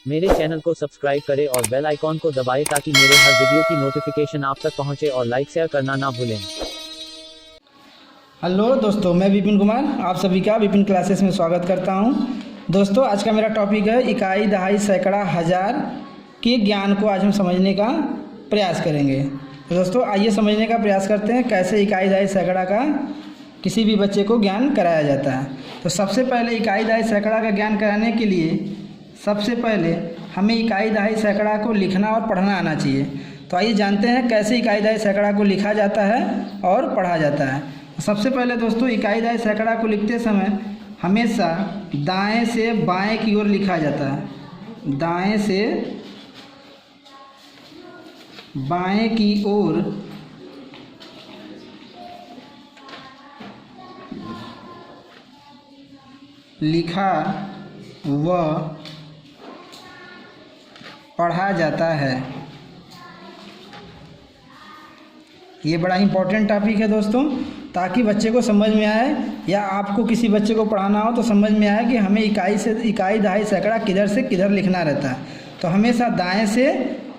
मेरे चैनल को सब्सक्राइब करें और बेल आइकॉन को दबाएं ताकि मेरे हर वीडियो की नोटिफिकेशन आप तक पहुंचे और लाइक शेयर करना ना भूलें। हेलो दोस्तों, मैं विपिन कुमार आप सभी का विपिन क्लासेस में स्वागत करता हूं। दोस्तों, आज का मेरा टॉपिक है इकाई, दहाई, सैकड़ा, हज़ार के ज्ञान को आज हम समझने का प्रयास करेंगे। तो दोस्तों, आइए समझने का प्रयास करते हैं कैसे इकाई, दहाई, सैकड़ा का किसी भी बच्चे को ज्ञान कराया जाता है। तो सबसे पहले इकाई, दहाई, सैकड़ा का ज्ञान कराने के लिए सबसे पहले हमें इकाई, दहाई, सैकड़ा को लिखना और पढ़ना आना चाहिए। तो आइए जानते हैं कैसे इकाई, दहाई, सैकड़ा को लिखा जाता है और पढ़ा जाता है। सबसे पहले दोस्तों, इकाई, दहाई, सैकड़ा को लिखते समय हमेशा दाएं से बाएं की ओर लिखा जाता है। दाएं से बाएं की ओर लिखा व पढ़ा जाता है। ये बड़ा इंपॉर्टेंट टॉपिक है दोस्तों, ताकि बच्चे को समझ में आए या आपको किसी बच्चे को पढ़ाना हो तो समझ में आए कि हमें इकाई, दहाई, सैकड़ा किधर से किधर लिखना रहता है। तो हमेशा दाएं से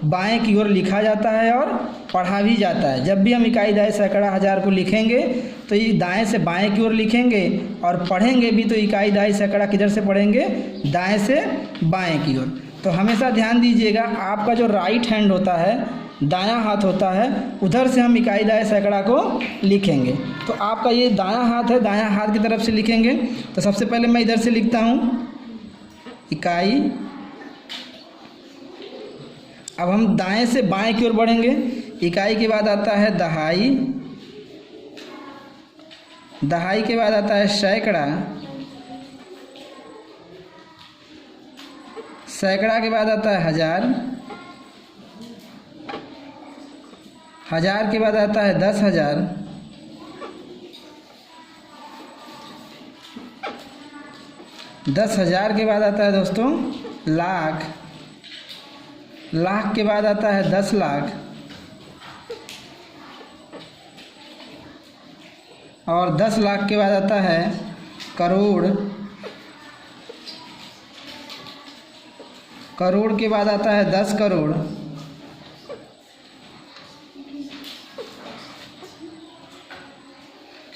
बाएं की ओर लिखा जाता है और पढ़ा भी जाता है। जब भी हम इकाई, दहाई, सैकड़ा, हज़ार को लिखेंगे तो ये दाएं से बाएं की ओर लिखेंगे और पढ़ेंगे भी तो इकाई, दहाई, सैकड़ा किधर से पढ़ेंगे, दाएं से बाएं की ओर। तो हमेशा ध्यान दीजिएगा, आपका जो राइट हैंड होता है, दायां हाथ होता है, उधर से हम इकाई, दहाई, सैकड़ा को लिखेंगे। तो आपका ये दायां हाथ है, दायां हाथ की तरफ से लिखेंगे। तो सबसे पहले मैं इधर से लिखता हूँ इकाई। अब हम दाएं से बाएं की ओर बढ़ेंगे। इकाई के बाद आता है दहाई, दहाई के बाद आता है सैकड़ा, सैकड़ा के बाद आता है हज़ार, हज़ार के बाद आता है 10,000, 10,000 के बाद आता है दोस्तों लाख, लाख के बाद आता है 10 लाख और 10 लाख के बाद आता है करोड़, करोड़ के बाद आता है 10 करोड़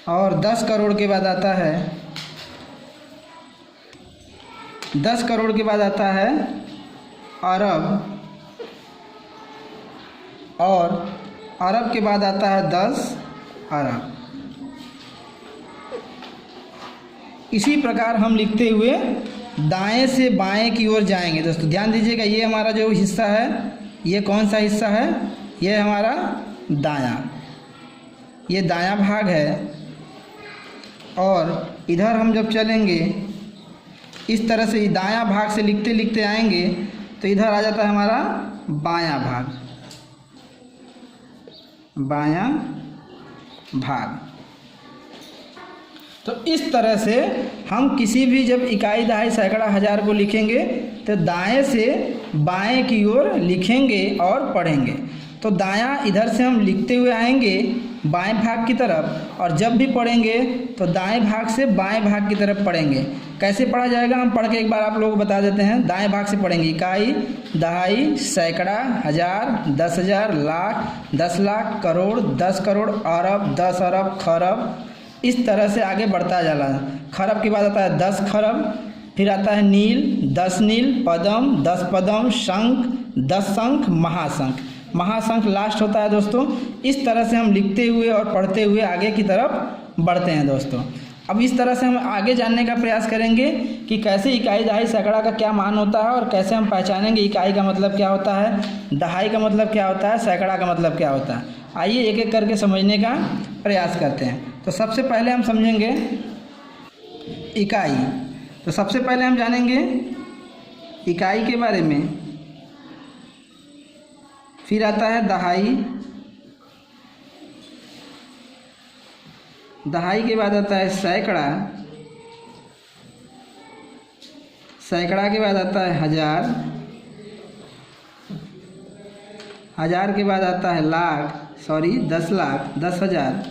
और 10 करोड़ के बाद आता है 10 करोड़ के बाद आता है अरब और अरब के बाद आता है 10 अरब। इसी प्रकार हम लिखते हुए दाएं से बाएं की ओर जाएंगे। दोस्तों ध्यान दीजिएगा, ये हमारा जो हिस्सा है, ये कौन सा हिस्सा है, ये हमारा दायां, ये दायां भाग है। और इधर हम जब चलेंगे इस तरह से दायां भाग से लिखते लिखते आएंगे तो इधर आ जाता है हमारा बायां भाग, बायां भाग। तो इस तरह से हम किसी भी जब इकाई, दहाई, सैकड़ा, हज़ार को लिखेंगे तो दाएं से बाएं की ओर लिखेंगे और पढ़ेंगे। तो दायां इधर से हम लिखते हुए आएंगे बाएं भाग की तरफ और जब भी पढ़ेंगे तो दाएं भाग से बाएं भाग की तरफ पढ़ेंगे। कैसे पढ़ा जाएगा हम पढ़ के एक बार आप लोगों को बता देते हैं। दाएं भाग से पढ़ेंगे इकाई, दहाई, सैकड़ा, हज़ार, 10,000, लाख, 10 लाख, करोड़, 10 करोड़, अरब, 10 अरब, खरब, इस तरह से आगे बढ़ता जाला। खरब के बाद आता है 10 खरब, फिर आता है नील, 10 नील, पदम, 10 पदम, शंख, 10 शंख, महाशंख, महाशंख लास्ट होता है दोस्तों। इस तरह से हम लिखते हुए और पढ़ते हुए आगे की तरफ बढ़ते हैं दोस्तों। अब इस तरह से हम आगे जानने का प्रयास करेंगे कि कैसे इकाई, दहाई, सैकड़ा का क्या मान होता है और कैसे हम पहचानेंगे इकाई का मतलब क्या होता है, दहाई का मतलब क्या होता है, सैकड़ा का मतलब क्या होता है। आइए एक एक करके समझने का प्रयास करते हैं। तो सबसे पहले हम समझेंगे इकाई। तो सबसे पहले हम जानेंगे इकाई के बारे में, फिर आता है दहाई, दहाई के बाद आता है सैकड़ा, सैकड़ा के बाद आता है हज़ार, हज़ार के बाद आता है लाख, 10 लाख, 10,000,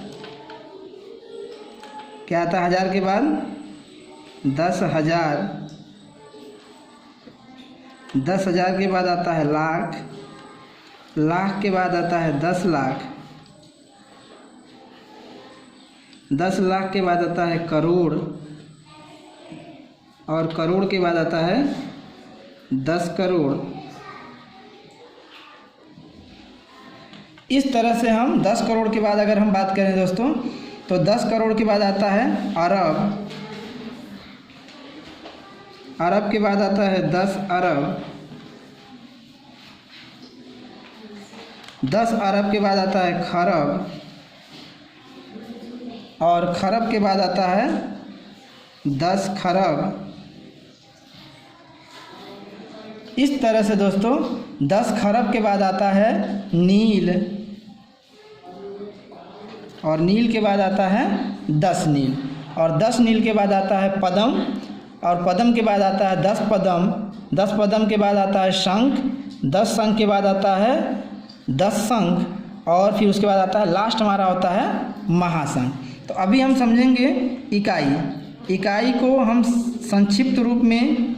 क्या आता है हज़ार के बाद 10,000, 10,000 के बाद आता है लाख, लाख के बाद आता है 10 लाख, 10 लाख के बाद आता है करोड़, और करोड़ के बाद आता है 10 करोड़। इस तरह से हम 10 करोड़ के बाद अगर हम बात करें दोस्तों, तो 10 करोड़ के बाद आता है अरब, अरब के बाद आता है 10 अरब, 10 अरब के बाद आता है खरब, और खरब के बाद आता है 10 खरब। इस तरह से दोस्तों 10 खरब के बाद आता है नील, और नील के बाद आता है 10 नील, और 10 नील के बाद आता है पद्म, और पद्म के बाद आता है 10 पद्म, 10 पद्म के बाद आता है शंख, 10 शंख के बाद आता है 10 शंख, और फिर उसके बाद आता है लास्ट हमारा होता है महाशंख। तो अभी हम समझेंगे इकाई। इकाई को हम संक्षिप्त रूप में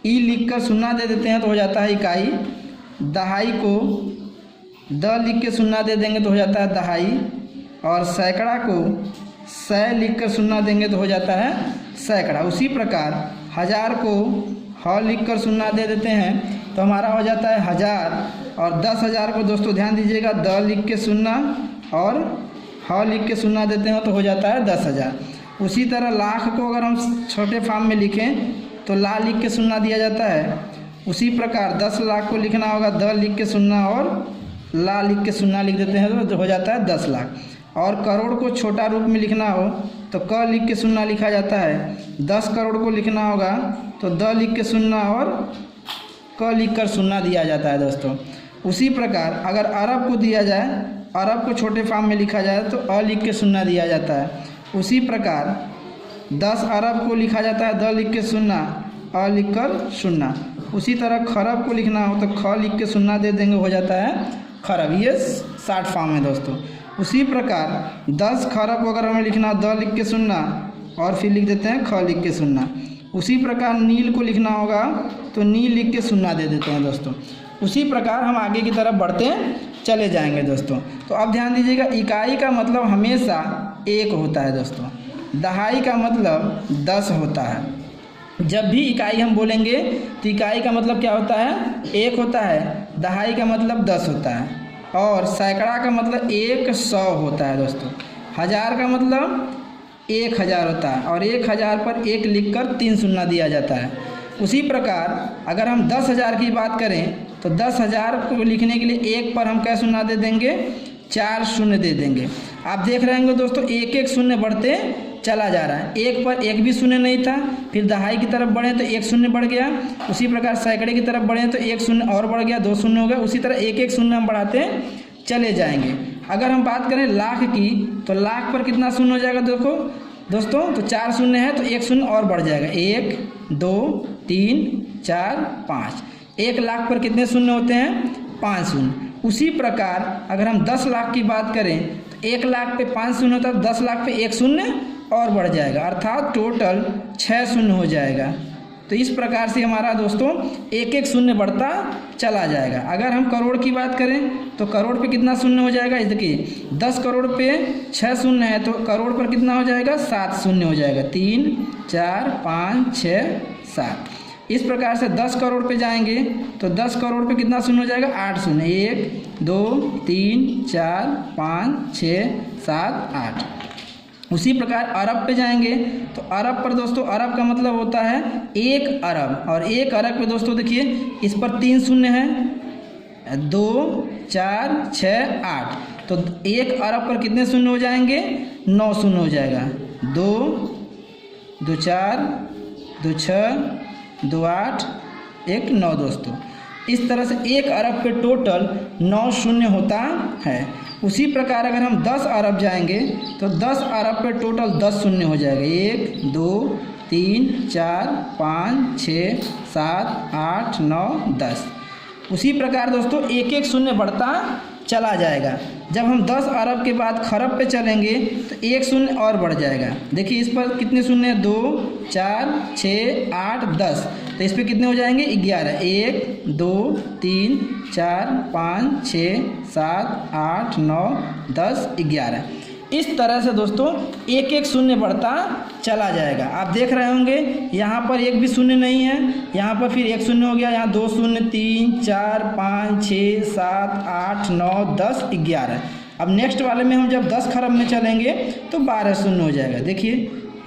ई लिख कर शून्य दे देते हैं तो हो जाता है इकाई। दहाई को द लिख के शून्य दे देंगे तो हो जाता है दहाई, और सैकड़ा को सै लिख कर शून्य देंगे तो हो जाता है सैकड़ा। उसी प्रकार 1000 को ह लिख कर शून्य दे देते हैं तो हमारा हो जाता है हजार, और 10,000 को दोस्तों ध्यान दीजिएगा द लिख के शून्य और ह लिख के शून्य देते हैं तो हो जाता है 10,000। उसी तरह लाख को अगर हम छोटे फॉर्म में लिखें तो ला लिख के शून्य दिया जाता है। उसी प्रकार 10 लाख को लिखना होगा द लिख के शून्य और ला लिख के शून्य लिख देते हैं तो हो जाता है 10 लाख। और करोड़ को छोटा रूप में लिखना हो तो क लिख के शून्य लिखा जाता है। 10 करोड़ को लिखना होगा तो द लिख के शून्य और क लिख कर शून्य दिया जाता है दोस्तों। उसी प्रकार अगर अरब को दिया जाए, अरब को छोटे फॉर्म में लिखा जाए तो अ लिख के शून्य दिया जाता है। उसी प्रकार 10 अरब को लिखा जाता है द लिख के शून्य, अ लिख कर शून्य। उसी तरह खरब को लिखना हो तो ख लिख के शून्य दे देंगे, हो जाता है खरब। ये शॉर्ट फॉर्म है दोस्तों। उसी प्रकार 10 खरब को अगर हमें लिखना हो द लिख के शून्य और फिर लिख देते हैं ख लिख के शून्य। उसी प्रकार नील को लिखना होगा तो नील लिख के शून्य दे देते हैं दोस्तों। उसी प्रकार हम आगे की तरफ बढ़ते चले जाएंगे दोस्तों। तो अब ध्यान दीजिएगा, इकाई का मतलब हमेशा 1 होता है दोस्तों, दहाई का मतलब 10 होता है। जब भी इकाई हम बोलेंगे तो इकाई का मतलब क्या होता है? 1 होता है। दहाई का मतलब 10 होता है, और सैकड़ा का मतलब 100 होता है दोस्तों। हज़ार का मतलब 1000 होता है, और 1000 पर 1 लिखकर 3 शून्य दिया जाता है। उसी प्रकार अगर हम 10,000 की बात करें तो 10,000 को लिखने के लिए 1 पर हम क्या शून्य दे देंगे? 4 शून्य दे देंगे। आप देख रहे होंगे दोस्तों, एक एक शून्य बढ़ते चला जा रहा है। 1 पर 1 भी शून्य नहीं था, फिर दहाई की तरफ बढ़े तो 1 शून्य बढ़ गया। उसी प्रकार सैकड़े की तरफ बढ़े तो 1 शून्य और बढ़ गया, 2 शून्य हो गया। उसी तरह एक एक शून्य हम बढ़ाते चले जाएंगे। अगर हम बात करें लाख की तो लाख पर कितना शून्य हो जाएगा? देखो दोस्तों, तो 4 शून्य है तो 1 शून्य और बढ़ जाएगा। 1 2 3 4 5। 1 लाख पर कितने शून्य होते हैं? 5 शून्य। उसी प्रकार अगर हम 10 लाख की बात करें तो 1 लाख पे 5 शून्य होता है, 10 लाख पे 1 शून्य और बढ़ जाएगा, अर्थात टोटल 6 शून्य हो जाएगा। तो इस प्रकार से हमारा दोस्तों एक एक शून्य बढ़ता चला जाएगा। अगर हम करोड़ की बात करें तो करोड़ पे कितना शून्य हो जाएगा? इस देखिए 10 करोड़ पे 6 शून्य है तो करोड़ पर कितना हो जाएगा? 7 शून्य हो जाएगा। 3 4 5 6 7। इस प्रकार से 10 करोड़ पे जाएंगे तो 10 करोड़ पे कितना शून्य हो जाएगा? 8 शून्य। 1 2 3 4 5 6 7 8। उसी प्रकार अरब पे जाएंगे तो अरब पर दोस्तों, अरब का मतलब होता है 1 अरब, और 1 अरब पे दोस्तों देखिए इस पर 3 शून्य है, 2 4 6 8। तो 1 अरब पर कितने शून्य हो जाएंगे? 9 शून्य हो जाएगा। 2 2 4 2 6 2 8 1 9 दोस्तों। इस तरह से 1 अरब पे टोटल 9 शून्य होता है। उसी प्रकार अगर हम 10 अरब जाएंगे तो 10 अरब पे टोटल 10 शून्य हो जाएगा। 1 2 3 4 5 6 7 8 9 10। उसी प्रकार दोस्तों एक एक शून्य बढ़ता चला जाएगा। जब हम 10 अरब के बाद खरब पे चलेंगे तो एक शून्य और बढ़ जाएगा। देखिए इस पर कितने शून्य हैं, 2 4 6 8 10, तो इस पर कितने हो जाएंगे, 11। 1 2 3 4 5 6 7 8 9 10 11। इस तरह से दोस्तों एक एक शून्य बढ़ता चला जाएगा। आप देख रहे होंगे यहाँ पर एक भी शून्य नहीं है, यहाँ पर फिर एक शून्य हो गया, यहाँ 2 शून्य 3 4 5 6 7 8 9 10 11। अब नेक्स्ट वाले में हम जब 10 खरब में चलेंगे तो 12 शून्य हो जाएगा। देखिए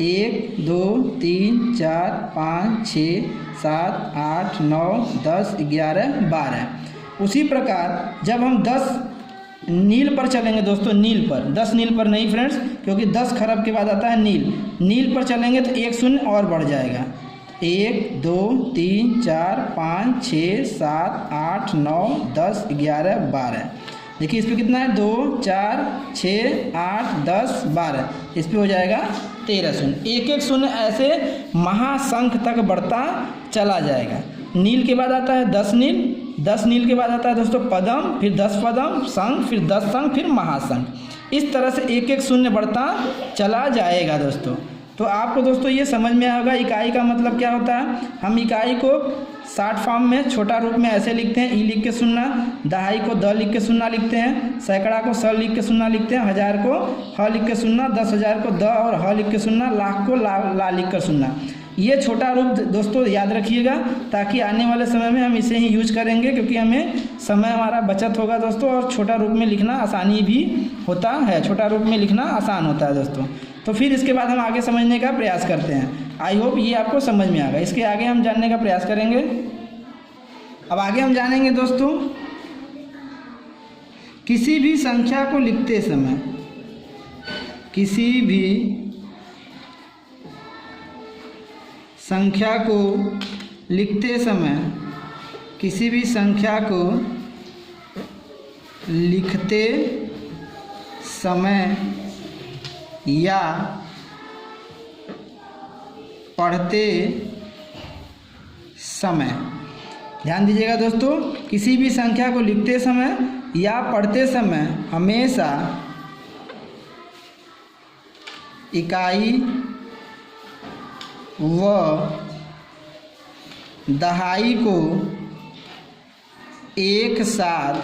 1 2 3 4 5 6 7 8 9 10 11 12। उसी प्रकार जब हम 10 नील पर चलेंगे दोस्तों, नील पर, 10 नील पर नहीं फ्रेंड्स, क्योंकि 10 खरब के बाद आता है नील। नील पर चलेंगे तो एक शून्य और बढ़ जाएगा। 1 2 3 4 5 6 7 8 9 10 11 12। देखिए इस पर कितना है, 2 4 6 8 10 12, इस पर हो जाएगा 13 शून्य। एक एक शून्य ऐसे महाशंख तक बढ़ता चला जाएगा। नील के बाद आता है 10 नील, 10 नील के बाद आता है दोस्तों पदम, फिर 10 पदम, शंख, फिर 10 शंख, फिर महाशंख। इस तरह से एक एक शून्य बढ़ता चला जाएगा दोस्तों। तो आपको दोस्तों ये समझ में आया होगा इकाई का मतलब क्या होता है। हम इकाई को शॉर्ट फॉर्म में छोटा रूप में ऐसे लिखते हैं, ई लिख के सुनना, दहाई को द लिख के सुनना लिखते हैं, सैकड़ा को स लिख के सुनना लिखते हैं, हज़ार को ह लिख के सुनना, 10,000 को द और ह लिख के सुनना, लाख को ला लिख कर सुनना। ये छोटा रूप दोस्तों याद रखिएगा, ताकि आने वाले समय में हम इसे ही यूज करेंगे, क्योंकि हमें समय हमारा बचत होगा दोस्तों, और छोटा रूप में लिखना आसानी भी होता है, छोटा रूप में लिखना आसान होता है दोस्तों। तो फिर इसके बाद हम आगे समझने का प्रयास करते हैं। आई होप ये आपको समझ में आ गया। इसके आगे हम जानने का प्रयास करेंगे। अब आगे हम जानेंगे दोस्तों, किसी भी संख्या को लिखते समय, किसी भी संख्या को लिखते समय, किसी भी संख्या को लिखते समय या पढ़ते समय, ध्यान दीजिएगा दोस्तों, किसी भी संख्या को लिखते समय या पढ़ते समय हमेशा इकाई व दहाई को एक साथ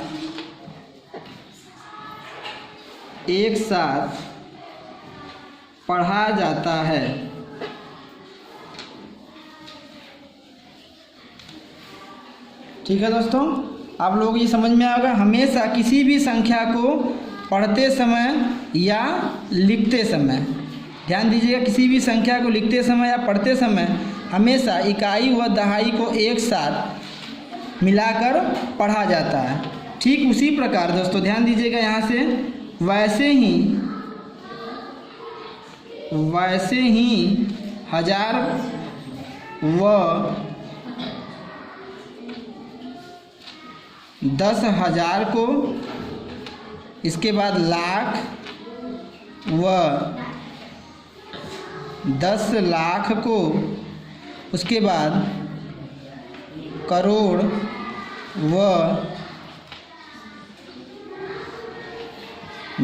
पढ़ा जाता है। ठीक है दोस्तों, आप लोग ये समझ में आएगा। हमेशा किसी भी संख्या को पढ़ते समय या लिखते समय, ध्यान दीजिएगा, किसी भी संख्या को लिखते समय या पढ़ते समय हमेशा इकाई व दहाई को एक साथ मिलाकर पढ़ा जाता है। ठीक उसी प्रकार दोस्तों ध्यान दीजिएगा यहाँ से, वैसे ही 1000 व 10,000 को, इसके बाद लाख व 10 लाख को, उसके बाद करोड़ व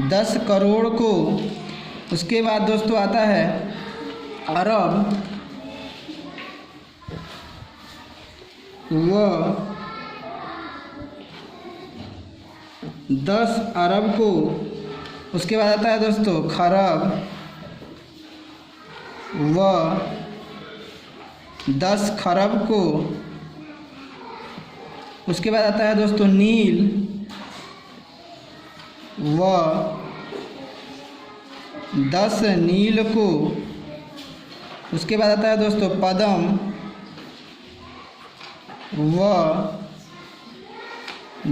10 करोड़ को, उसके बाद दोस्तों आता है अरब व 10 अरब को, उसके बाद आता है दोस्तों खरब व 10 खरब को, उसके बाद आता है दोस्तों नील व 10 नील को, उसके बाद आता है दोस्तों पदम व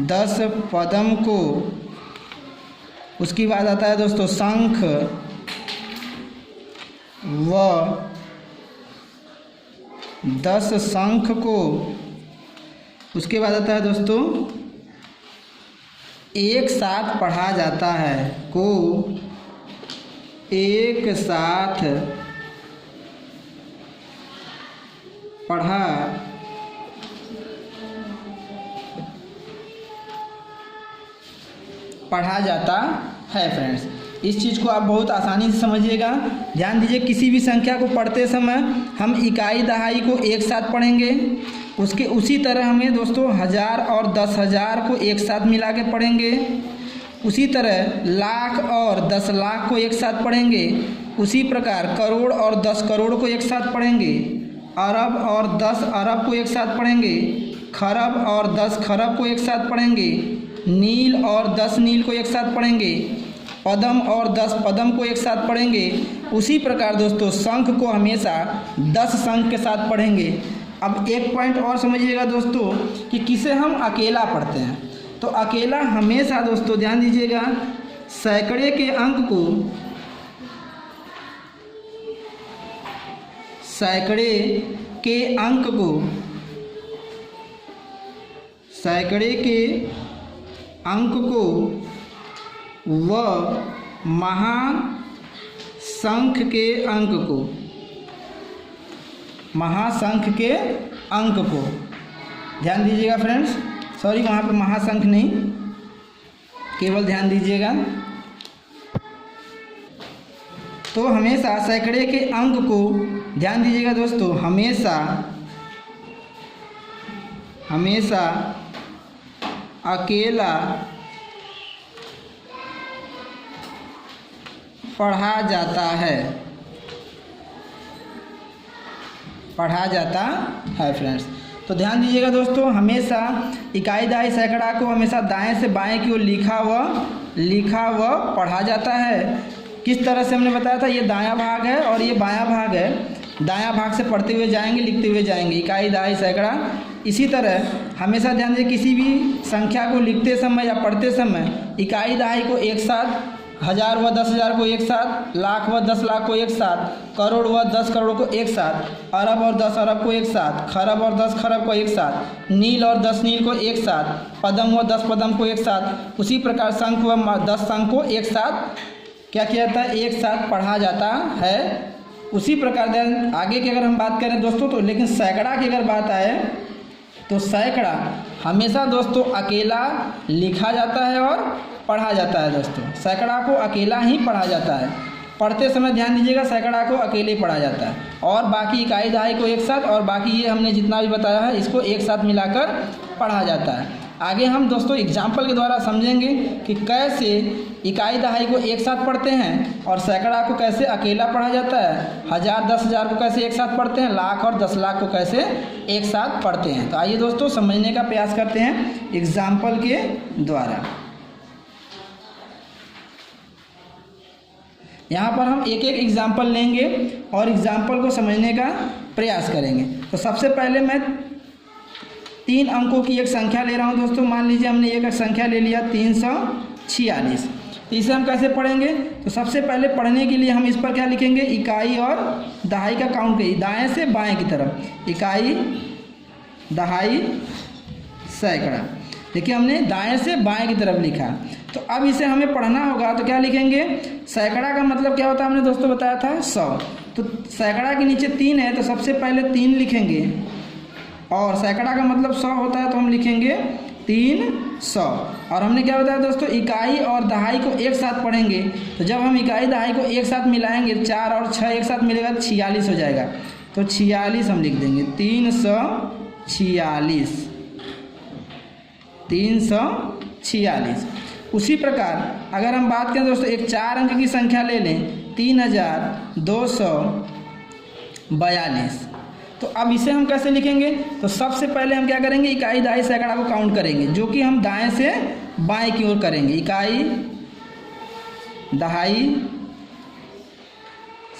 10 पदम को, उसके बाद आता है दोस्तों शंख व 10 शंख को, उसके बाद आता है दोस्तों एक साथ पढ़ा जाता है, को एक साथ पढ़ा पढ़ा जाता है फ्रेंड्स। इस चीज़ को आप बहुत आसानी से समझिएगा। ध्यान दीजिए, किसी भी संख्या को पढ़ते समय हम इकाई दहाई को एक साथ पढ़ेंगे, उसके उसी तरह हमें दोस्तों 1000 और 10,000 को एक साथ मिला के पढ़ेंगे, उसी तरह लाख और 10 लाख को एक साथ पढ़ेंगे, उसी प्रकार करोड़ और 10 करोड़ को एक साथ पढ़ेंगे, अरब और 10 अरब को एक साथ पढ़ेंगे, खरब और 10 खरब को एक साथ पढ़ेंगे, नील और 10 नील को एक साथ पढ़ेंगे, पदम और 10 पदम को एक साथ पढ़ेंगे। उसी प्रकार दोस्तों शंख को हमेशा 10 शंख के साथ पढ़ेंगे। अब एक पॉइंट और समझिएगा दोस्तों कि किसे हम अकेला पढ़ते हैं। तो अकेला हमेशा दोस्तों ध्यान दीजिएगा, सैकड़े के अंक को सैकड़े के अंक को व महाशंख के अंक को ध्यान दीजिएगा फ्रेंड्स, सॉरी वहाँ पर महाशंख नहीं, केवल ध्यान दीजिएगा। तो हमेशा सैकड़े के अंक को ध्यान दीजिएगा दोस्तों, हमेशा अकेला पढ़ा जाता है फ्रेंड्स। तो ध्यान दीजिएगा दोस्तों, हमेशा इकाई दहाई सैकड़ा को हमेशा दाएं से बाएं की ओर लिखा व पढ़ा जाता है। किस तरह से हमने बताया था, ये दायां भाग है और ये बायां भाग है। दायां भाग से पढ़ते हुए जाएंगे, लिखते हुए जाएंगे, इकाई दहाई सैकड़ा। इसी तरह हमेशा ध्यान दीजिए, किसी भी संख्या को लिखते समय या पढ़ते समय इकाई दहाई को एक साथ, 1000 व 10,000 को एक साथ, लाख व 10 लाख को एक साथ, करोड़ व 10 करोड़ को एक साथ, अरब और 10 अरब को एक साथ, खरब और 10 खरब को एक साथ, नील और 10 नील को एक साथ, पदम व 10 पदम को एक साथ, उसी प्रकार शंख व 10 शंख को एक साथ क्या किया जाता है, एक साथ पढ़ा जाता है। उसी प्रकार आगे की अगर हम बात करें दोस्तों, तो लेकिन सैकड़ा की अगर बात आए तो सैकड़ा हमेशा दोस्तों अकेला लिखा जाता है और पढ़ा जाता है। दोस्तों सैकड़ा को अकेला ही पढ़ा जाता है, पढ़ते समय ध्यान दीजिएगा सैकड़ा को अकेले पढ़ा जाता है, और बाकी इकाई दहाई को एक साथ, और बाकी ये हमने जितना भी बताया है इसको एक साथ मिलाकर पढ़ा जाता है। आगे हम दोस्तों एग्जाम्पल के द्वारा समझेंगे कि कैसे इकाई दहाई को एक साथ पढ़ते हैं और सैकड़ा को कैसे अकेला पढ़ा जाता है, 1000 10,000 को कैसे एक साथ पढ़ते हैं, लाख और 10 लाख को कैसे एक साथ पढ़ते हैं। तो आइए दोस्तों समझने का प्रयास करते हैं एग्जाम्पल के द्वारा। यहाँ पर हम एक एक एग्जाम्पल लेंगे और एग्जाम्पल को समझने का प्रयास करेंगे। तो सबसे पहले मैं 3 अंकों की एक संख्या ले रहा हूँ दोस्तों। मान लीजिए हमने एक संख्या ले लिया 346। तो इसे हम कैसे पढ़ेंगे, तो सबसे पहले पढ़ने के लिए हम इस पर क्या लिखेंगे, इकाई और दहाई का काउंट करिए, दाएं से बाएं की तरफ, इकाई दहाई सैकड़ा। देखिए हमने दाएं से बाएं की तरफ लिखा। तो अब इसे हमें पढ़ना होगा, तो क्या लिखेंगे, सैकड़ा का मतलब क्या होता है हमने दोस्तों बताया था 100। तो सैकड़ा के नीचे 3 है, तो सबसे पहले 3 लिखेंगे, और सैकड़ा का मतलब 100 होता है, तो हम लिखेंगे 300। और हमने क्या बताया दोस्तों, इकाई और दहाई को एक साथ पढ़ेंगे। तो जब हम इकाई दहाई को एक साथ मिलाएंगे, 4 और 6 एक साथ मिलेगा तो 46 हो जाएगा। तो 46 हम लिख देंगे, 346, 346। उसी प्रकार अगर हम बात करें दोस्तों, एक 4 अंक की संख्या ले लें, 3242। तो अब इसे हम कैसे लिखेंगे, तो सबसे पहले हम क्या करेंगे, इकाई दहाई सैकड़ा को काउंट करेंगे, जो कि हम दाएं से बाएं की ओर करेंगे। इकाई दहाई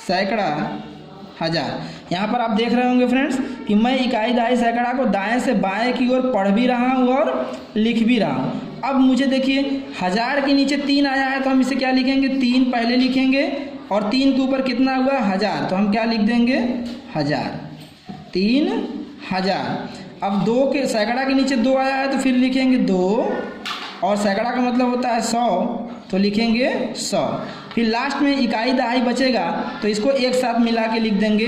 सैकड़ा 1000। यहाँ पर आप देख रहे होंगे फ्रेंड्स कि मैं इकाई दहाई सैकड़ा को दाएं से बाएं की ओर पढ़ भी रहा हूँ और लिख भी रहा हूँ। अब मुझे देखिए 1000 के नीचे 3 आया है, तो हम इसे क्या लिखेंगे, 3 पहले लिखेंगे, और 3 के ऊपर कितना हुआ 1000, तो हम क्या लिख देंगे 1000, 3000। अब 2 के सैकड़ा के नीचे 2 आया है, तो फिर लिखेंगे 2, और सैकड़ा का मतलब होता है 100, तो लिखेंगे 100। फिर लास्ट में इकाई दहाई बचेगा, तो इसको एक साथ मिला के लिख देंगे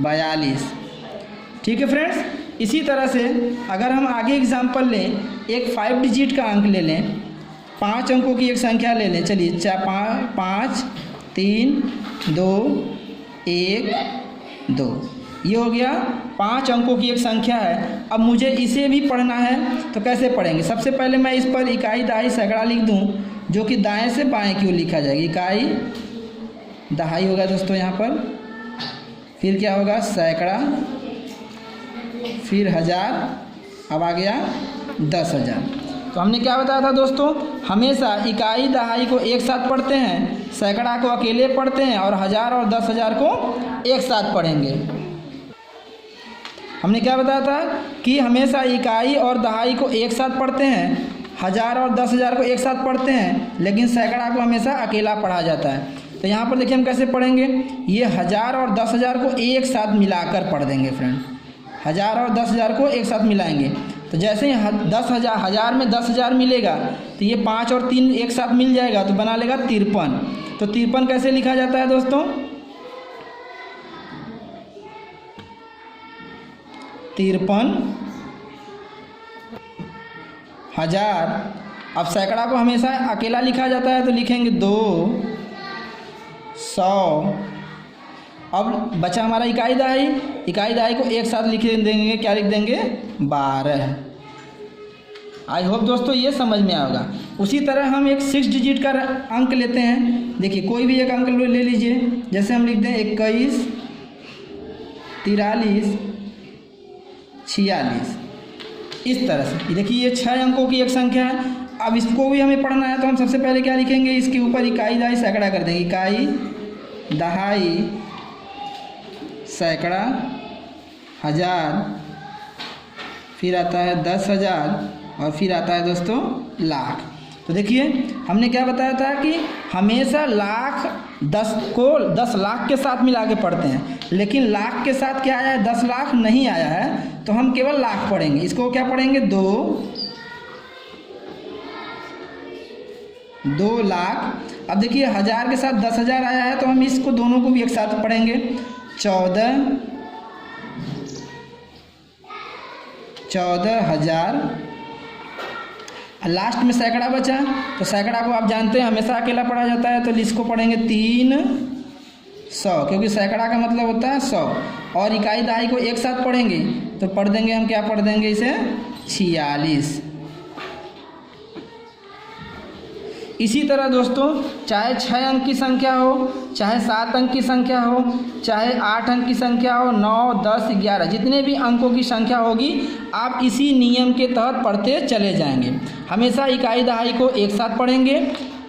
42। ठीक है फ्रेंड्स, इसी तरह से अगर हम आगे एग्जाम्पल लें, एक 5 डिजिट का अंक ले लें, 5 अंकों की एक संख्या ले लें। चलिए 5 3 2 1 2, ये हो गया 5 अंकों की एक संख्या है। अब मुझे इसे भी पढ़ना है तो कैसे पढ़ेंगे? सबसे पहले मैं इस पर इकाई दहाई सैकड़ा लिख दूं, जो कि दाएं से बाएं की ओर लिखा जाएगा। इकाई दहाई होगा दोस्तों यहाँ पर, फिर क्या होगा सैकड़ा, फिर हज़ार, अब आ गया 10,000। तो हमने क्या बताया था दोस्तों, हमेशा इकाई दहाई को एक साथ पढ़ते हैं, सैकड़ा को अकेले पढ़ते हैं और 1000 और 10,000 को एक साथ पढ़ेंगे। हमने क्या बताया था कि हमेशा इकाई और दहाई को एक साथ पढ़ते हैं, 1000 और 10,000 को एक साथ पढ़ते हैं, लेकिन सैकड़ा को हमेशा अकेला पढ़ा जाता है। तो यहाँ पर देखिए हम कैसे पढ़ेंगे, ये 1000 और 10,000 को एक साथ मिलाकर पढ़ देंगे फ्रेंड। 1000 और 10,000 को एक साथ मिलाएंगे, तो जैसे ही 10,000 1000 में 10,000 मिलेगा तो ये 5 और 3 एक साथ मिल जाएगा तो बना लेगा 53। तो 53 कैसे लिखा जाता है दोस्तों, 53,000। अब सैकड़ा को हमेशा अकेला लिखा जाता है तो लिखेंगे 200। अब बचा हमारा इकाई दहाई, इकाई दहाई को एक साथ लिख देंगे, क्या लिख देंगे 12। आई होप दोस्तों ये समझ में आएगा। उसी तरह हम एक 6 डिजिट का अंक लेते हैं। देखिए कोई भी एक अंक ले लीजिए, जैसे हम लिख दें 21 43 46, इस तरह से। देखिए ये 6 अंकों की एक संख्या है। अब इसको भी हमें पढ़ना है तो हम सबसे पहले क्या लिखेंगे, इसके ऊपर इकाई दहाई सैकड़ा कर देंगे। इकाई दहाई सैकड़ा, 1000, फिर आता है 10,000 और फिर आता है दोस्तों लाख। तो देखिए हमने क्या बताया था कि हमेशा लाख 10 को 10 लाख के साथ मिला के पढ़ते हैं, लेकिन लाख के साथ क्या आया है, 10 लाख नहीं आया है, तो हम केवल लाख पढ़ेंगे। इसको क्या पढ़ेंगे 2 लाख। अब देखिए 1000 के साथ 10,000 आया है तो हम इसको दोनों को भी एक साथ पढ़ेंगे। 14,000। लास्ट में सैकड़ा बचा, तो सैकड़ा को आप जानते हैं हमेशा अकेला पढ़ा जाता है, तो इसको पढ़ेंगे 300, क्योंकि सैकड़ा का मतलब होता है 100। और इकाई दहाई को एक साथ पढ़ेंगे तो पढ़ देंगे हम, क्या पढ़ देंगे इसे 46। इसी तरह दोस्तों चाहे 6 अंक की संख्या हो, चाहे 7 अंक की संख्या हो, चाहे 8 अंक की संख्या हो, 9 10 11, जितने भी अंकों की संख्या होगी आप इसी नियम के तहत पढ़ते चले जाएंगे। हमेशा इकाई दहाई को एक साथ पढ़ेंगे,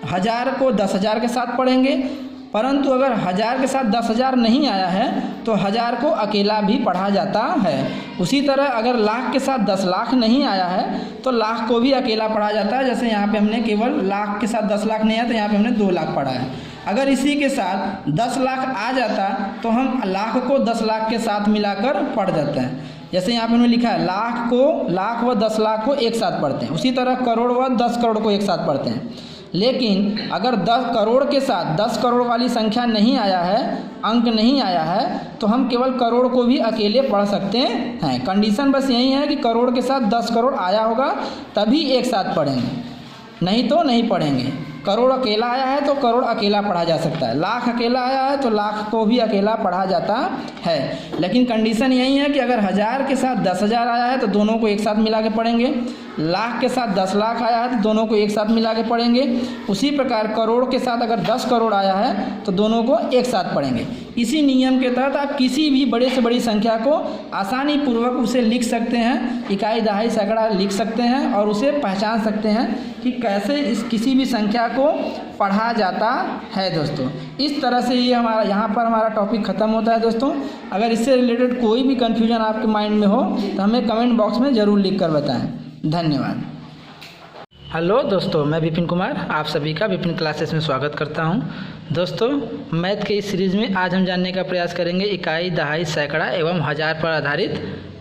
1000 को 10,000 के साथ पढ़ेंगे, परंतु अगर 1000 के साथ 10,000 नहीं आया है तो 1000 को अकेला भी पढ़ा जाता है। उसी तरह अगर लाख के साथ 10 लाख नहीं आया है तो लाख को भी अकेला पढ़ा जाता है। जैसे यहाँ पे हमने केवल लाख के साथ 10 लाख नहीं आया तो यहाँ पे हमने 2 लाख पढ़ा है। अगर इसी के साथ 10 लाख आ जाता तो हम लाख को 10 लाख के साथ मिलाकर पढ़ देते हैं। जैसे यहाँ पे हमने लिखा है लाख व 10 लाख को एक साथ पढ़ते हैं। उसी तरह करोड़ व 10 करोड़ को एक साथ पढ़ते हैं। लेकिन अगर 10 करोड़ के साथ 10 करोड़ वाली संख्या नहीं आया है, अंक नहीं आया है, तो हम केवल करोड़ को भी अकेले पढ़ सकते हैं। कंडीशन बस यही है कि करोड़ के साथ 10 करोड़ आया होगा तभी एक साथ पढ़ेंगे, नहीं तो नहीं पढ़ेंगे। करोड़ अकेला आया है तो करोड़ अकेला पढ़ा जा सकता है, लाख अकेला आया है तो लाख को भी अकेला पढ़ा जाता है। लेकिन कंडीशन यही है कि अगर 1000 के साथ 10,000 आया है तो दोनों को एक साथ मिला के पढ़ेंगे, लाख के साथ 10 लाख आया है तो दोनों को एक साथ मिला के पढ़ेंगे। उसी प्रकार करोड़ के साथ अगर 10 करोड़ आया है तो दोनों को एक साथ पढ़ेंगे। इसी नियम के तहत आप किसी भी बड़े से बड़ी संख्या को आसानी पूर्वक उसे लिख सकते हैं, इकाई दहाई सैकड़ा लिख सकते हैं और उसे पहचान सकते हैं कि कैसे इस किसी भी संख्या को पढ़ा जाता है। दोस्तों इस तरह से ये हमारा यहाँ पर हमारा टॉपिक ख़त्म होता है। दोस्तों अगर इससे रिलेटेड कोई भी कन्फ्यूजन आपके माइंड में हो तो हमें कमेंट बॉक्स में ज़रूर लिख कर बताएं। धन्यवाद। हेलो दोस्तों, मैं विपिन कुमार आप सभी का विपिन क्लासेस में स्वागत करता हूं। दोस्तों मैथ के इस सीरीज़ में आज हम जानने का प्रयास करेंगे इकाई दहाई सैकड़ा एवं हज़ार पर आधारित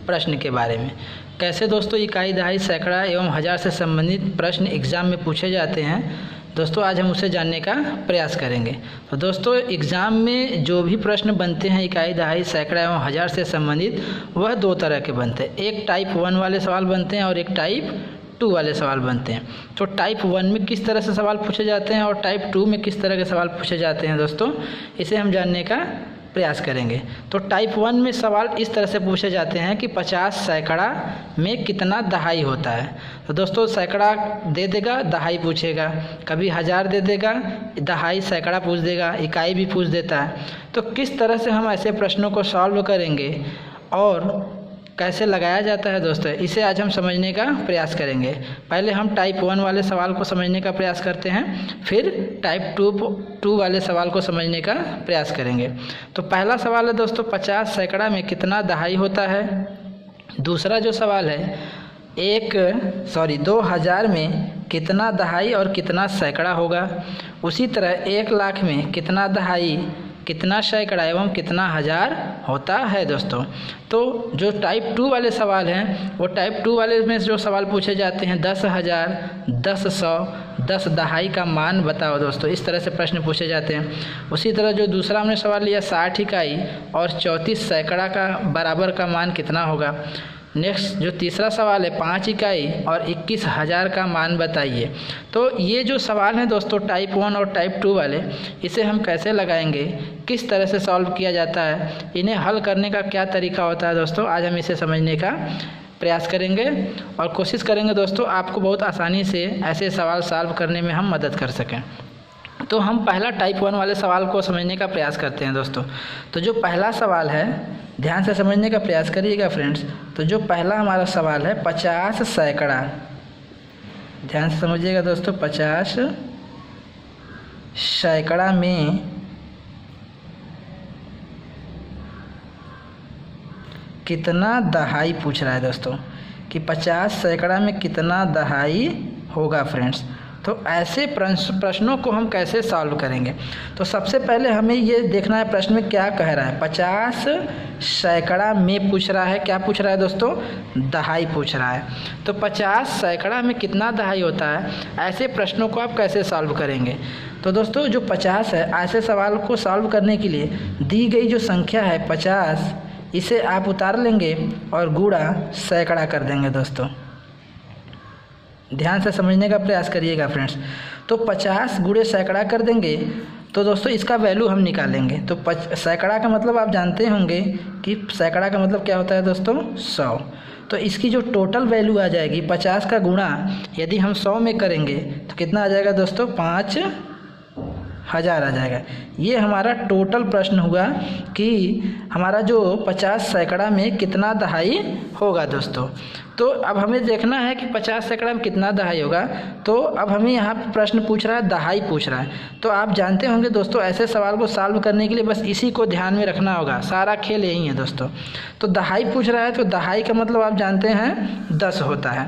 प्रश्न के बारे में। कैसे दोस्तों इकाई दहाई सैकड़ा एवं हज़ार से संबंधित प्रश्न एग्ज़ाम में पूछे जाते हैं। दोस्तों आज हम उसे जानने का प्रयास करेंगे। तो दोस्तों एग्ज़ाम में जो भी प्रश्न बनते हैं इकाई, दहाई, सैकड़ा एवं हज़ार से संबंधित, वह दो तरह के बनते हैं। एक टाइप 1 वाले सवाल बनते हैं और एक टाइप 2 वाले सवाल बनते हैं। तो टाइप 1 में किस तरह से सवाल पूछे जाते हैं और टाइप 2 में किस तरह के सवाल पूछे जाते हैं दोस्तों, इसे हम जानने का प्रयास करेंगे। तो टाइप 1 में सवाल इस तरह से पूछे जाते हैं कि 50 सैकड़ा में कितना दहाई होता है। तो दोस्तों सैकड़ा दे देगा, दहाई पूछेगा, कभी हज़ार दे देगा, दहाई सैकड़ा पूछ देगा, इकाई भी पूछ देता है। तो किस तरह से हम ऐसे प्रश्नों को सॉल्व करेंगे और कैसे लगाया जाता है दोस्तों, इसे आज हम समझने का प्रयास करेंगे। पहले हम टाइप 1 वाले सवाल को समझने का प्रयास करते हैं, फिर टाइप 2 वाले सवाल को समझने का प्रयास करेंगे। तो पहला सवाल है दोस्तों 50 सैकड़ा में कितना दहाई होता है। दूसरा जो सवाल है 2000 में कितना दहाई और कितना सैकड़ा होगा। उसी तरह 1 लाख में कितना दहाई, कितना सैकड़ा एवं कितना हज़ार होता है दोस्तों। तो जो टाइप 2 वाले सवाल हैं वो टाइप 2 वाले में जो सवाल पूछे जाते हैं 10,000, 10,100, 10 दहाई का मान बताओ दोस्तों, इस तरह से प्रश्न पूछे जाते हैं। उसी तरह जो दूसरा हमने सवाल लिया 60 इकाई और 34 सैकड़ा का बराबर का मान कितना होगा। नेक्स्ट जो तीसरा सवाल है 5 इकाई और 21,000 का मान बताइए। तो ये जो सवाल हैं दोस्तों टाइप 1 और टाइप 2 वाले, इसे हम कैसे लगाएंगे, किस तरह से सॉल्व किया जाता है, इन्हें हल करने का क्या तरीका होता है दोस्तों, आज हम इसे समझने का प्रयास करेंगे और कोशिश करेंगे दोस्तों आपको बहुत आसानी से ऐसे सवाल सॉल्व करने में हम मदद कर सकें। तो हम पहला टाइप 1 वाले सवाल को समझने का प्रयास करते हैं दोस्तों। तो जो पहला सवाल है ध्यान से समझने का प्रयास करिएगा फ्रेंड्स। तो जो पहला हमारा सवाल है 50 सैकड़ा, ध्यान से समझिएगा दोस्तों, 50 सैकड़ा में कितना दहाई पूछ रहा है दोस्तों, कि 50 सैकड़ा में कितना दहाई होगा फ्रेंड्स। तो ऐसे प्रश्नों को हम कैसे सॉल्व करेंगे। तो सबसे पहले हमें ये देखना है प्रश्न में क्या कह रहा है। 50 सैकड़ा में पूछ रहा है, क्या पूछ रहा है दोस्तों, दहाई पूछ रहा है। तो 50 सैकड़ा में कितना दहाई होता है, ऐसे प्रश्नों को आप कैसे सॉल्व करेंगे। तो दोस्तों जो 50 है, ऐसे सवाल को सॉल्व करने के लिए दी गई जो संख्या है 50, इसे आप उतार लेंगे और गुणा सैकड़ा कर देंगे दोस्तों। ध्यान से समझने का प्रयास करिएगा फ्रेंड्स। तो 50 गुणे सैकड़ा कर देंगे तो दोस्तों इसका वैल्यू हम निकालेंगे। तो सैकड़ा का मतलब आप जानते होंगे कि सैकड़ा का मतलब क्या होता है दोस्तों, 100। तो इसकी जो टोटल वैल्यू आ जाएगी 50 का गुणा यदि हम 100 में करेंगे तो कितना आ जाएगा दोस्तों, 5,000 आ जाएगा। ये हमारा टोटल प्रश्न हुआ कि हमारा जो 50 सैकड़ा में कितना दहाई होगा दोस्तों। तो अब हमें देखना है कि 50 सैकड़ा में कितना दहाई होगा। तो अब हमें यहाँ प्रश्न पूछ रहा है, दहाई पूछ रहा है। तो आप जानते होंगे दोस्तों ऐसे सवाल को सॉल्व करने के लिए बस इसी को ध्यान में रखना होगा, सारा खेल यही है दोस्तों। तो दहाई पूछ रहा है, तो दहाई का मतलब आप जानते हैं 10 होता है।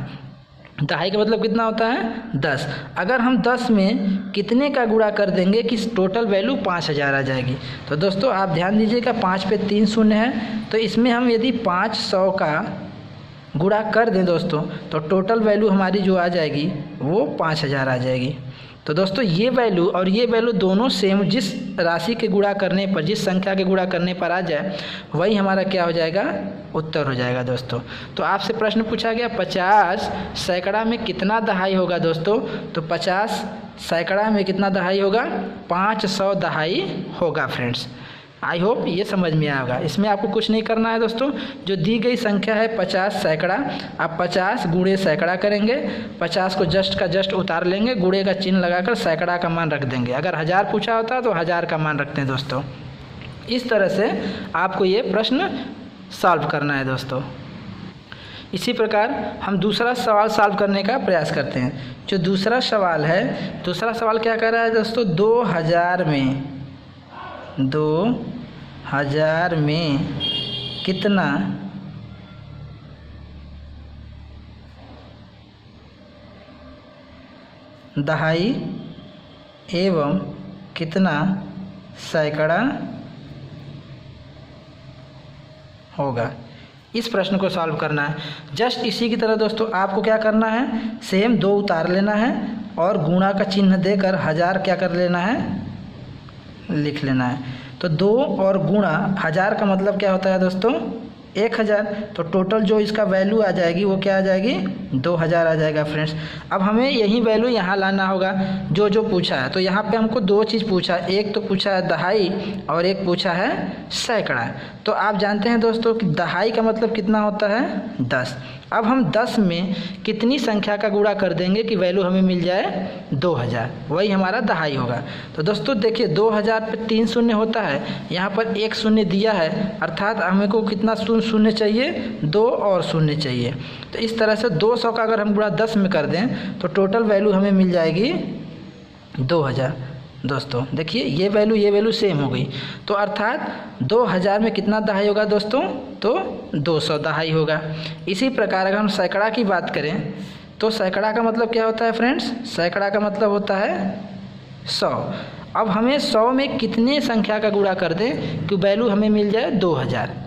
दहाई का मतलब कितना होता है, 10। अगर हम 10 में कितने का गुणा कर देंगे कि टोटल वैल्यू 5,000 आ जाएगी। तो दोस्तों आप ध्यान दीजिएगा 5 पे 3 शून्य है, तो इसमें हम यदि 500 का गुणा कर दें दोस्तों तो टोटल वैल्यू हमारी जो आ जाएगी वो 5,000 आ जाएगी। तो दोस्तों ये वैल्यू और ये वैल्यू दोनों सेम, जिस राशि के गुणा करने पर, जिस संख्या के गुणा करने पर आ जाए वही हमारा क्या हो जाएगा, उत्तर हो जाएगा दोस्तों। तो आपसे प्रश्न पूछा गया 50 सैकड़ा में कितना दहाई होगा दोस्तों। तो 50 सैकड़ा में कितना दहाई होगा, 500 दहाई होगा फ्रेंड्स। आई होप ये समझ में आएगा। इसमें आपको कुछ नहीं करना है दोस्तों, जो दी गई संख्या है 50 सैकड़ा, आप 50 गुणे सैकड़ा करेंगे, 50 को जस्ट का जस्ट उतार लेंगे, गुणे का चिन्ह लगाकर सैकड़ा का मान रख देंगे। अगर 1000 पूछा होता तो 1000 का मान रखते हैं दोस्तों। इस तरह से आपको ये प्रश्न सॉल्व करना है दोस्तों। इसी प्रकार हम दूसरा सवाल सॉल्व करने का प्रयास करते हैं। जो दूसरा सवाल है, दूसरा सवाल क्या कर रहा है दोस्तों, 2000 में कितना दहाई एवं कितना सैकड़ा होगा। इस प्रश्न को सॉल्व करना है। जस्ट इसी की तरह दोस्तों आपको क्या करना है, सेम 2 उतार लेना है और गुणा का चिन्ह देकर 1000 क्या कर लेना है, लिख लेना है। तो 2 और गुणा 1000 का मतलब क्या होता है दोस्तों, 1000। तो टोटल जो इसका वैल्यू आ जाएगी वो क्या आ जाएगी, 2000 आ जाएगा फ्रेंड्स। अब हमें यही वैल्यू यहाँ लाना होगा जो जो पूछा है। तो यहाँ पे हमको 2 चीज़ पूछा है, एक तो पूछा है दहाई और एक पूछा है सैकड़ा। तो आप जानते हैं दोस्तों कि दहाई का मतलब कितना होता है, 10। अब हम 10 में कितनी संख्या का गुणा कर देंगे कि वैल्यू हमें मिल जाए 2000, वही हमारा दहाई होगा। तो दोस्तों देखिए 2000 पे 3 शून्य होता है, यहाँ पर 1 शून्य दिया है, अर्थात हमें को कितना शून्य चाहिए, 2 और शून्य चाहिए। तो इस तरह से 200 का अगर हम गुणा 10 में कर दें तो टोटल वैल्यू हमें मिल जाएगी 2000। दोस्तों देखिए ये वैल्यू सेम हो गई। तो अर्थात 2000 में कितना दहाई होगा दोस्तों, तो 200 दहाई होगा। इसी प्रकार अगर हम सैकड़ा की बात करें तो सैकड़ा का मतलब क्या होता है फ्रेंड्स, सैकड़ा का मतलब होता है 100। अब हमें 100 में कितने संख्या का गुणा कर दें कि वैल्यू हमें मिल जाए 2000।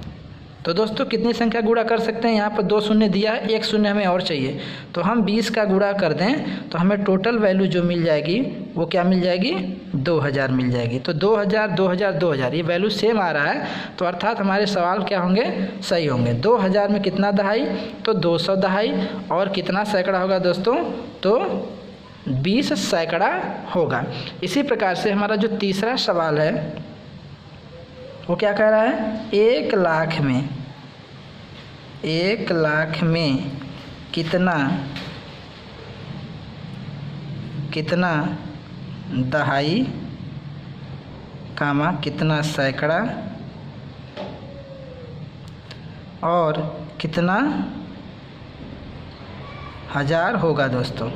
तो दोस्तों कितनी संख्या गुणा कर सकते हैं, यहाँ पर 2 शून्य दिया है, 1 शून्य हमें और चाहिए। तो हम 20 का गुणा कर दें तो हमें टोटल वैल्यू जो मिल जाएगी वो क्या मिल जाएगी, 2000 मिल जाएगी। तो 2000 2000 2000 ये वैल्यू सेम आ रहा है, तो अर्थात हमारे सवाल क्या होंगे, सही होंगे। 2000 में कितना दहाई, तो 200 दहाई, और कितना सैकड़ा होगा दोस्तों, तो 20 सैकड़ा होगा। इसी प्रकार से हमारा जो तीसरा सवाल है वो क्या कह रहा है, 1 लाख में कितना दहाई कामा कितना सैकड़ा और कितना हजार होगा। दोस्तों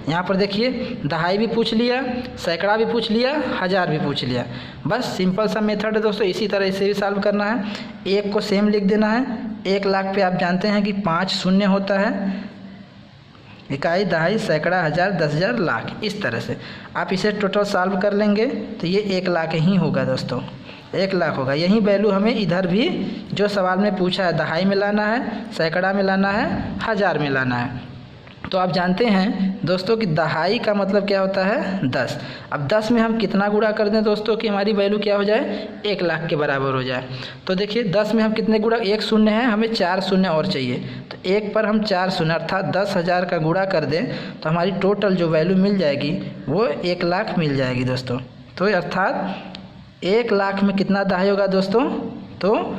यहाँ पर देखिए दहाई भी पूछ लिया, सैकड़ा भी पूछ लिया, हजार भी पूछ लिया। बस सिंपल सा मेथड है दोस्तों, इसी तरह इसे भी सॉल्व करना है। एक को सेम लिख देना है। 1 लाख पे आप जानते हैं कि 5 शून्य होता है, इकाई, दहाई, सैकड़ा, हजार, 10,000, लाख। इस तरह से आप इसे टोटल सॉल्व कर लेंगे तो ये 1 लाख ही होगा दोस्तों, 1 लाख होगा। यही वैल्यू हमें इधर भी जो सवाल में पूछा है दहाई में लाना है, सैकड़ा में लाना है, हजार में लाना है। तो आप जानते हैं दोस्तों कि दहाई का मतलब क्या होता है, 10। अब 10 में हम कितना गुणा कर दें दोस्तों कि हमारी वैल्यू क्या हो जाए, 1 लाख के बराबर हो जाए। तो देखिए 10 में हम कितने गुणा, 1 शून्य है, हमें 4 शून्य और चाहिए। तो 1 पर हम 4 शून्य अर्थात 10,000 का गुणा कर दें तो हमारी टोटल जो वैल्यू मिल जाएगी वो 1 लाख मिल जाएगी दोस्तों। तो अर्थात 1 लाख में कितना दहाई होगा दोस्तों, तो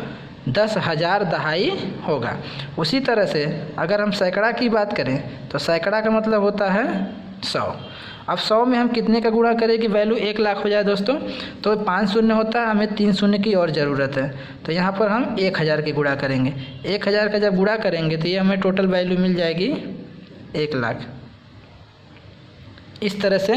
10,000 दहाई होगा। उसी तरह से अगर हम सैकड़ा की बात करें तो सैकड़ा का मतलब होता है 100। अब 100 में हम कितने का गुणा करें कि वैल्यू 1 लाख हो जाए दोस्तों, तो 5 शून्य होता है, हमें 3 शून्य की और ज़रूरत है। तो यहाँ पर हम 1000 के गुणा करेंगे। 1000 का जब गुणा करेंगे तो ये हमें टोटल वैल्यू मिल जाएगी 1 लाख। इस तरह से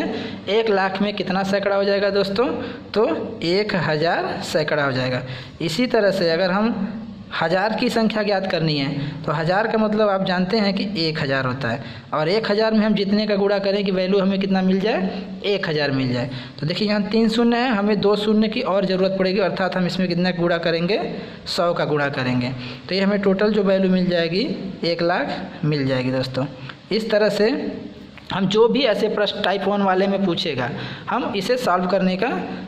1 लाख में कितना सैकड़ा हो जाएगा दोस्तों, तो 1000 सैकड़ा हो जाएगा। इसी तरह से अगर हम हजार की संख्या ज्ञात करनी है तो हजार का मतलब आप जानते हैं कि 1000 होता है, और 1000 में हम जितने का गुणा करें कि वैल्यू हमें कितना मिल जाए, 1000 मिल जाए। तो देखिए यहाँ 3 शून्य है, हमें 2 शून्य की और ज़रूरत पड़ेगी, अर्थात हम इसमें कितना गुणा करेंगे, 100 का गुणा करेंगे। तो ये हमें टोटल जो वैल्यू मिल जाएगी 1 लाख मिल जाएगी दोस्तों। इस तरह से हम जो भी ऐसे प्रश्न टाइप 1 वाले में पूछेगा हम इसे सॉल्व करने का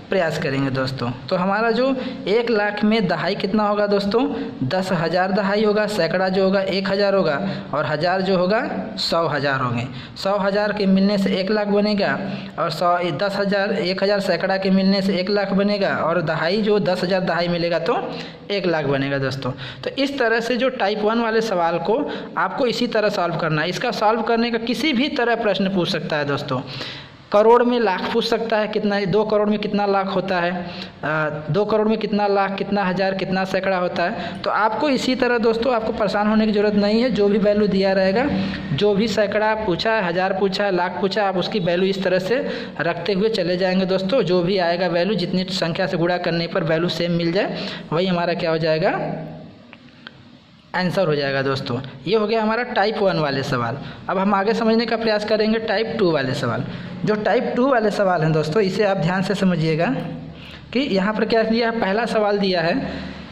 प्रयास करेंगे दोस्तों। तो हमारा जो 1 लाख में दहाई कितना होगा दोस्तों, 10,000 दहाई होगा, सैकड़ा जो होगा 1000 होगा, और हजार जो होगा 100,000 होंगे। 100,000 के मिलने से 1 लाख बनेगा, और 10,000 सैकड़ा के मिलने से 1 लाख बनेगा, और दहाई जो 10,000 दहाई मिलेगा तो 1 लाख बनेगा दोस्तों। तो इस तरह से जो टाइप 1 वाले सवाल को आपको इसी तरह सॉल्व करना है। इसका सॉल्व करने का किसी भी तरह प्रश्न पूछ सकता है दोस्तों। करोड़ में लाख पूछ सकता है, कितना 2 करोड़ में कितना लाख होता है, 2 करोड़ में कितना लाख, कितना हजार, कितना सैकड़ा होता है। तो आपको इसी तरह दोस्तों आपको परेशान होने की ज़रूरत नहीं है। जो भी वैल्यू दिया रहेगा, जो भी सैकड़ा पूछा है, हजार पूछा है, लाख पूछा है, आप उसकी वैल्यू इस तरह से रखते हुए चले जाएंगे दोस्तों। जो भी आएगा वैल्यू, जितनी संख्या से गुणा करने पर वैल्यू सेम मिल जाए, वही हमारा क्या हो जाएगा, आंसर हो जाएगा दोस्तों। ये हो गया हमारा टाइप 1 वाले सवाल। अब हम आगे समझने का प्रयास करेंगे टाइप 2 वाले सवाल। जो टाइप 2 वाले सवाल हैं दोस्तों, इसे आप ध्यान से समझिएगा कि यहाँ पर क्या दिया है। पहला सवाल दिया है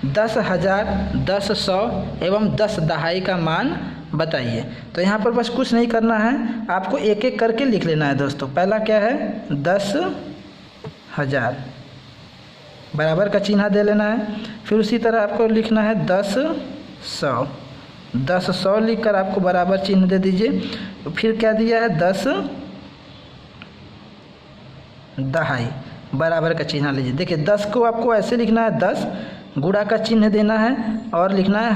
10,000, 10, 100 एवं 10 दहाई का मान बताइए। तो यहाँ पर बस कुछ नहीं करना है, आपको एक एक करके लिख लेना है दोस्तों। पहला क्या है 10,000 बराबर का चिन्ह दे लेना है। फिर उसी तरह आपको लिखना है 10,100 10,100 लिख कर आपको बराबर चिन्ह दे दीजिए। फिर क्या दिया है 10,250 बराबर का चिन्ह लीजिए। देखिए 10 को आपको ऐसे लिखना है 10 गुणा का चिन्ह देना है और लिखना है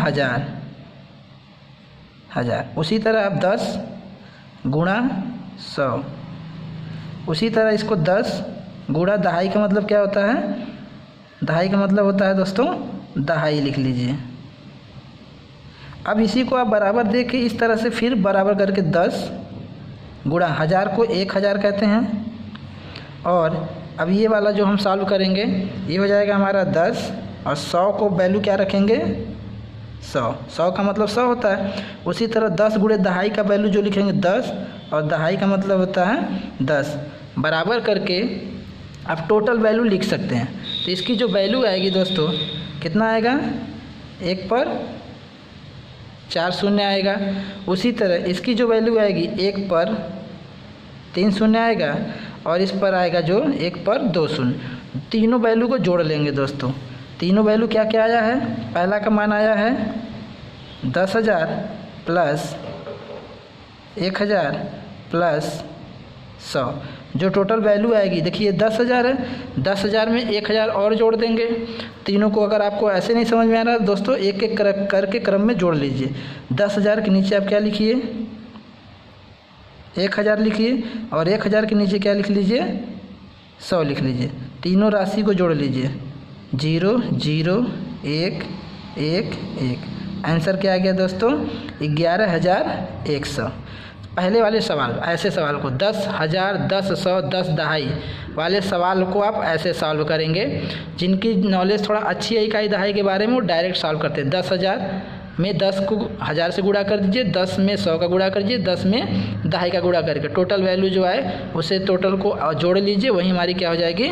1000। उसी तरह आप 10 गुणा 100, उसी तरह इसको 10 गुणा 250 का मतलब क्या होता है, 250 का मतलब होता है दोस्तों 250 लिख लीजिए। अब इसी को आप बराबर दे के इस तरह से फिर बराबर करके 10 गुणा 1000 को 1000 कहते हैं। और अब ये वाला जो हम सॉल्व करेंगे ये हो जाएगा हमारा 10 और 100 को वैल्यू क्या रखेंगे 100 का मतलब 100 होता है। उसी तरह 10 गुणे 250 का वैल्यू जो लिखेंगे 10 और 250 का मतलब होता है 10 बराबर करके आप टोटल वैल्यू लिख सकते हैं। तो इसकी जो वैल्यू आएगी दोस्तों कितना आएगा, 1 पर 4 शून्य आएगा। उसी तरह इसकी जो वैल्यू आएगी 1 पर 3 शून्य आएगा और इस पर आएगा जो 1 पर 2 शून्य। तीनों वैल्यू को जोड़ लेंगे दोस्तों। तीनों वैल्यू क्या क्या आया है, पहला का मान आया है 10,000 प्लस 1,000 प्लस 100। जो टोटल वैल्यू आएगी देखिए 10,000 है, 10,000 में 1,000 और जोड़ देंगे। तीनों को अगर आपको ऐसे नहीं समझ में आ रहा दोस्तों एक एक करके क्रम में जोड़ लीजिए। 10,000 के नीचे आप क्या लिखिए 1,000 लिखिए और 1,000 के नीचे क्या लिख लीजिए 100 लिख लीजिए। तीनों राशि को जोड़ लीजिए 0 0 1 1 1। आंसर क्या आ गया दोस्तों 11,100। पहले वाले सवाल ऐसे सवाल को 10,000 10 100 10 250 वाले सवाल को आप ऐसे सॉल्व करेंगे। जिनकी नॉलेज थोड़ा अच्छी है इकाई दहाई के बारे में वो डायरेक्ट सॉल्व करते हैं। 10,000 में 10 को 1000 से गुणा कर दीजिए, 10 में 100 का गुणा कर दीजिए, 10 में 250 का गुणा करके टोटल वैल्यू जो है उसे टोटल को जोड़ लीजिए, वही हमारी क्या हो जाएगी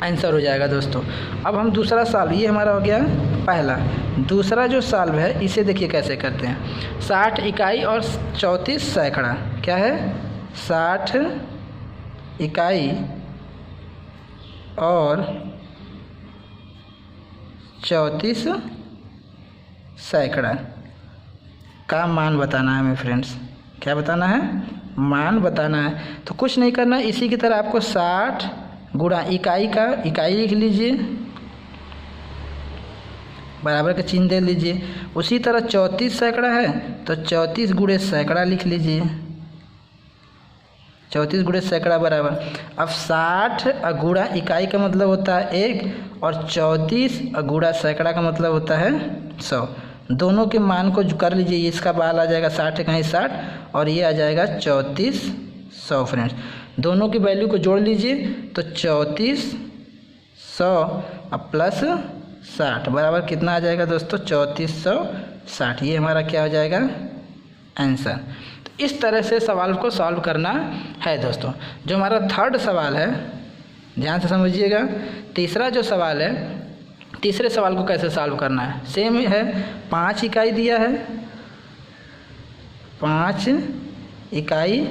आंसर हो जाएगा दोस्तों। अब हम दूसरा सॉल्व, ये हमारा हो गया पहला। दूसरा जो सॉल्व है इसे देखिए कैसे करते हैं। 60 इकाई और 34 सैकड़ा क्या है 60 इकाई और 34 सैकड़ा का मान बताना है हमें फ्रेंड्स। क्या बताना है मान बताना है। तो कुछ नहीं करना, इसी की तरह आपको 60 गुणा इकाई का इकाई लिख लीजिए, बराबर का चिन्ह दे लीजिए। उसी तरह 34 सैकड़ा है तो 34 गुणे सैकड़ा लिख लीजिए, 34 गुणे सैकड़ा बराबर। अब 60 गुणा इकाई का मतलब होता है 1 और 34 गुणा सैकड़ा का मतलब होता है 100। दोनों के मान को कर लीजिए, इसका बाल आ जाएगा 60 कहीं 60 और ये आ जाएगा 3400 फ्रेंड्स। दोनों की वैल्यू को जोड़ लीजिए तो 3400 अब प्लस 60 बराबर कितना आ जाएगा दोस्तों 3460। ये हमारा क्या हो जाएगा आंसर। तो इस तरह से सवाल को सॉल्व करना है दोस्तों। जो हमारा थर्ड सवाल है ध्यान से समझिएगा। तीसरा जो सवाल है, तीसरे सवाल को कैसे सॉल्व करना है सेम है। 5 इकाई दिया है, 5 इकाई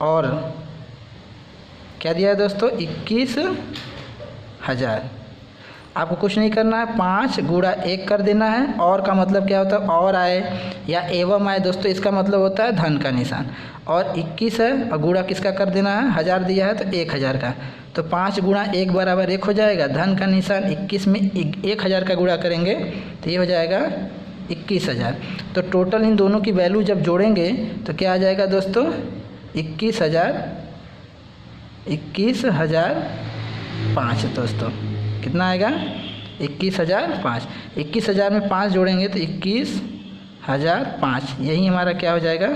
और क्या दिया है दोस्तों 21,000। आपको कुछ नहीं करना है, 5 गुणा 1 कर देना है। और का मतलब क्या होता है और आए या एवं आए दोस्तों, इसका मतलब होता है धन का निशान। और 21 है और गुणा किसका कर देना है 1000 दिया है तो 1000 का। तो 5 गुणा 1 बराबर 1 हो जाएगा, धन का निशान 21 में 1000 का गुणा करेंगे तो ये हो जाएगा 21,000। तो टोटल इन दोनों की वैल्यू जब जोड़ेंगे तो क्या आ जाएगा दोस्तों 21,005 दोस्तों। कितना आएगा 21,005। 21,000 में 5 जोड़ेंगे तो 21,005, यही हमारा क्या हो जाएगा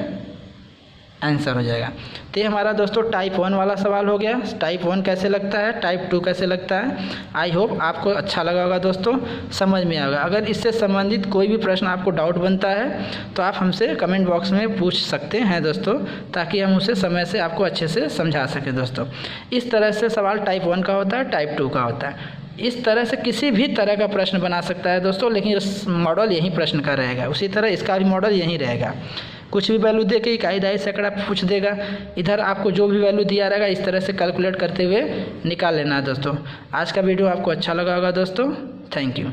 आंसर हो जाएगा। तो ये हमारा दोस्तों टाइप 1 वाला सवाल हो गया। टाइप 1 कैसे लगता है, टाइप 2 कैसे लगता है। आई होप आपको अच्छा लगा होगा दोस्तों, समझ में आएगा। अगर इससे संबंधित कोई भी प्रश्न आपको डाउट बनता है तो आप हमसे कमेंट बॉक्स में पूछ सकते हैं दोस्तों, ताकि हम उसे समय से आपको अच्छे से समझा सकें दोस्तों। इस तरह से सवाल टाइप 1 का होता है, टाइप 2 का होता है। इस तरह से किसी भी तरह का प्रश्न बना सकता है दोस्तों, लेकिन मॉडल यही प्रश्न का रहेगा। उसी तरह इसका भी मॉडल यही रहेगा, कुछ भी वैल्यू दे के इकाई दहाई सैकड़ा पूछ देगा, इधर आपको जो भी वैल्यू दिया रहेगा इस तरह से कैलकुलेट करते हुए निकाल लेना है दोस्तों। आज का वीडियो आपको अच्छा लगा होगा दोस्तों, थैंक यू।